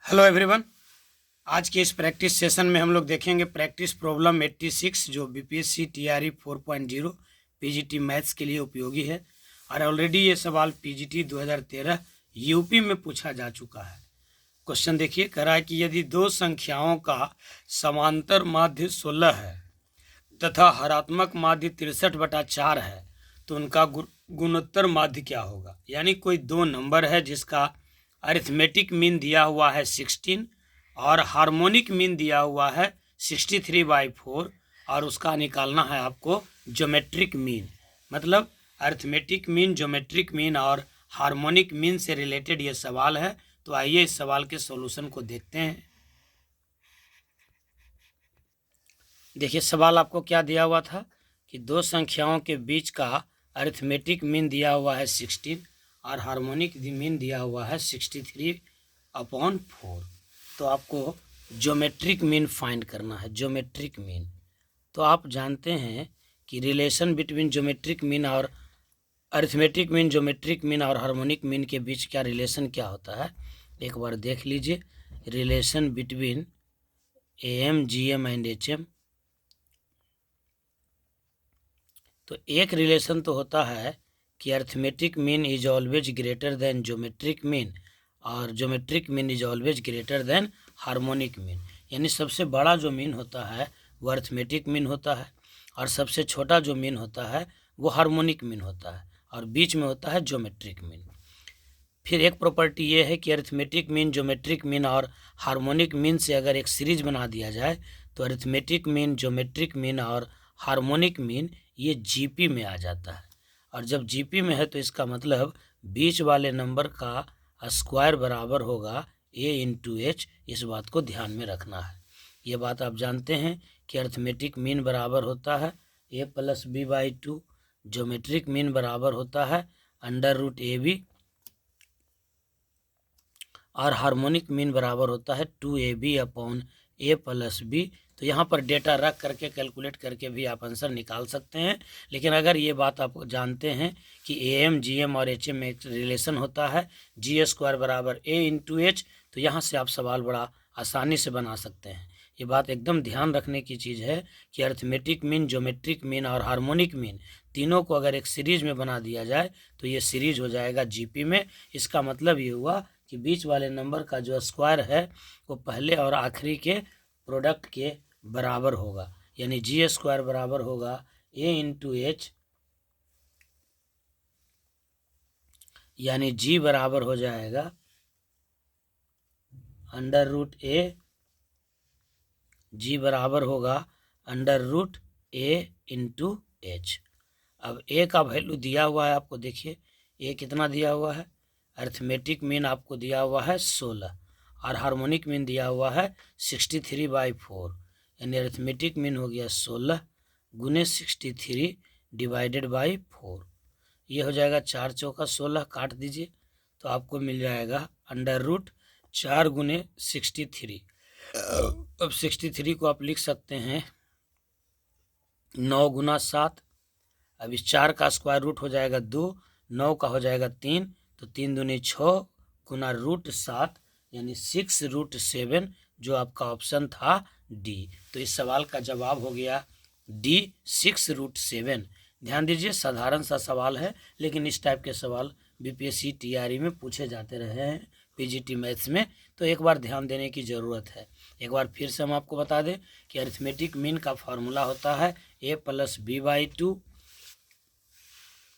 Hello everyone. आज के इस प्रैक्टिस सेशन में हम लोग देखेंगे प्रैक्टिस प्रॉब्लम 86 जो बीपीएससी टीआरई 4.0 पीजीटी मैथ्स के लिए उपयोगी है और ऑलरेडी ये सवाल पीजीटी 2013 यूपी में पूछा जा चुका है। क्वेश्चन देखिए, कह रहा है कि यदि दो संख्याओं का समांतर माध्य 16 है तथा हरात्मक माध्य 63/4 है तो उनका गुणोत्तर माध्य क्या होगा। यानी कोई दो नंबर है जिसका अरिथमेटिक मीन दिया हुआ है 16 और हार्मोनिक मीन दिया हुआ है 63/4 और उसका निकालना है आपको ज्योमेट्रिक मीन। मतलब अरिथमेटिक मीन, ज्योमेट्रिक मीन और हार्मोनिक मीन से रिलेटेड ये सवाल है। तो आइए इस सवाल के सॉल्यूशन को देखते हैं। देखिए सवाल आपको क्या दिया हुआ था कि दो संख्याओं के बीच का अरिथमेटिक मीन दिया हुआ है 16 और हार्मोनिक मीन दिया हुआ है 63/4। तो आपको ज्योमेट्रिक मीन फाइंड करना है। ज्योमेट्रिक मीन तो आप जानते हैं कि रिलेशन बिटवीन ज्योमेट्रिक मीन और अरिथमेटिक मीन, ज्योमेट्रिक मीन और हार्मोनिक मीन के बीच क्या रिलेशन क्या होता है एक बार देख लीजिए। Relation between AM, GM and HM। तो एक रिलेशन तो होता है कि arithmetic mean is always greater than geometric mean और geometric mean is always greater than harmonic mean. यानी सबसे बड़ा जो मीन होता है वो अरिथमेटिक मीन होता है और सबसे छोटा जो मीन होता है वो हार्मोनिक मीन होता है और बीच में होता है ज्योमेट्रिक मीन। फिर एक प्रॉपर्टी ये है कि अरिथमेटिक मीन, ज्योमेट्रिक मीन और हार्मोनिक मीन से अगर एक सीरीज बना दिया जाए तो अरिथमेटिक मीन, ज्योमेट्रिक मीन और हार्मोनिक मीन ये जीपी में आ जाता है। और जब जीपी में है तो इसका मतलब बीच वाले नंबर का स्क्वायर बराबर होगा A इंटू H। इस बात को ध्यान में रखना है। ये बात आप जानते हैं कि अरिथमेटिक मीन बराबर होता है A plus B/2, geometric mean बराबर होता है √AB और हार्मोनिक मीन बराबर होता है 2AB/A प्लस B। तो यहाँ पर डेटा रख करके कैलकुलेट करके भी आप आंसर निकाल सकते हैं। लेकिन अगर ये बात आप जानते हैं कि AM, GM और HM में एक रिलेशन होता है G² बराबर A इंटू H, तो यहाँ से आप सवाल बड़ा आसानी से बना सकते हैं। ये बात एकदम ध्यान रखने की चीज़ है कि अरिथमेटिक मीन, ज्योमेट्रिक मीन और हार्मोनिक मीन तीनों को अगर एक सीरीज में बना दिया जाए तो ये सीरीज हो जाएगा जीपी में। इसका मतलब ये हुआ कि बीच वाले नंबर का जो स्क्वायर है वो पहले और आखिरी के प्रोडक्ट के बराबर होगा। यानी G² बराबर होगा A इंटू H, यानी G बराबर हो जाएगा √A। G बराबर होगा √A इंटू H। अब A का वैल्यू दिया हुआ है आपको, देखिए A कितना दिया हुआ है। अरिथमेटिक मीन आपको दिया हुआ है 16 और हार्मोनिक मीन दिया हुआ है 63/4। यानी अरिथमेटिक मीन हो गया 16 गुने 63 डिवाइडेड बाई 4। ये हो जाएगा 4 चौका 16, काट दीजिए तो आपको मिल जाएगा √4 गुने 63। अब 63 को आप लिख सकते हैं 9 गुना 7। अब इस 4 का स्क्वायर रूट हो जाएगा 2, 9 का हो जाएगा 3, तो 3 दूनी 6 गुना √7 यानी 6√7, जो आपका ऑप्शन था डी। तो इस सवाल का जवाब हो गया डी 6√7। ध्यान दीजिए साधारण सा सवाल है लेकिन इस टाइप के सवाल बीपीएससी टीआरई में पूछे जाते रहे हैं पीजीटी मैथ्स में, तो एक बार ध्यान देने की ज़रूरत है। एक बार फिर से हम आपको बता दें कि अरिथमेटिक मीन का फॉर्मूला होता है A plus B/2,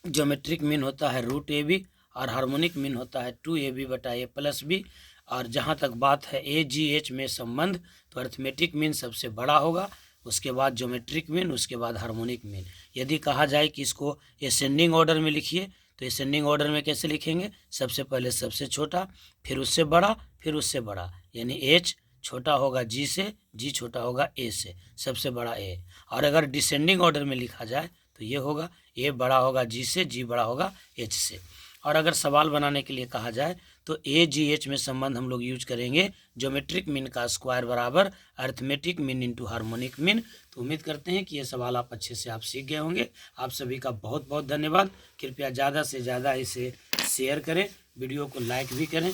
geometric mean होता है √AB और हार्मोनिक मीन होता है 2AB/A प्लस B। और जहाँ तक बात है AGH में संबंध, तो अरिथमेटिक मीन सबसे बड़ा होगा, उसके बाद ज्योमेट्रिक मीन, उसके बाद हार्मोनिक मीन। यदि कहा जाए कि इसको असेंडिंग ऑर्डर में लिखिए तो असेंडिंग ऑर्डर में कैसे लिखेंगे, सबसे पहले सबसे छोटा, फिर उससे बड़ा, फिर उससे बड़ा। यानी H छोटा होगा G से, G छोटा होगा A से, सबसे बड़ा A। और अगर डिसेंडिंग ऑर्डर में लिखा जाए तो ये होगा A बड़ा होगा G से, G बड़ा होगा H से। और अगर सवाल बनाने के लिए कहा जाए तो AGH में संबंध हम लोग यूज करेंगे ज्योमेट्रिक मीन का स्क्वायर बराबर arithmetic mean into harmonic mean. तो उम्मीद करते हैं कि ये सवाल आप अच्छे से आप सीख गए होंगे। आप सभी का बहुत बहुत धन्यवाद। कृपया ज़्यादा से ज़्यादा इसे शेयर करें, वीडियो को लाइक भी करें।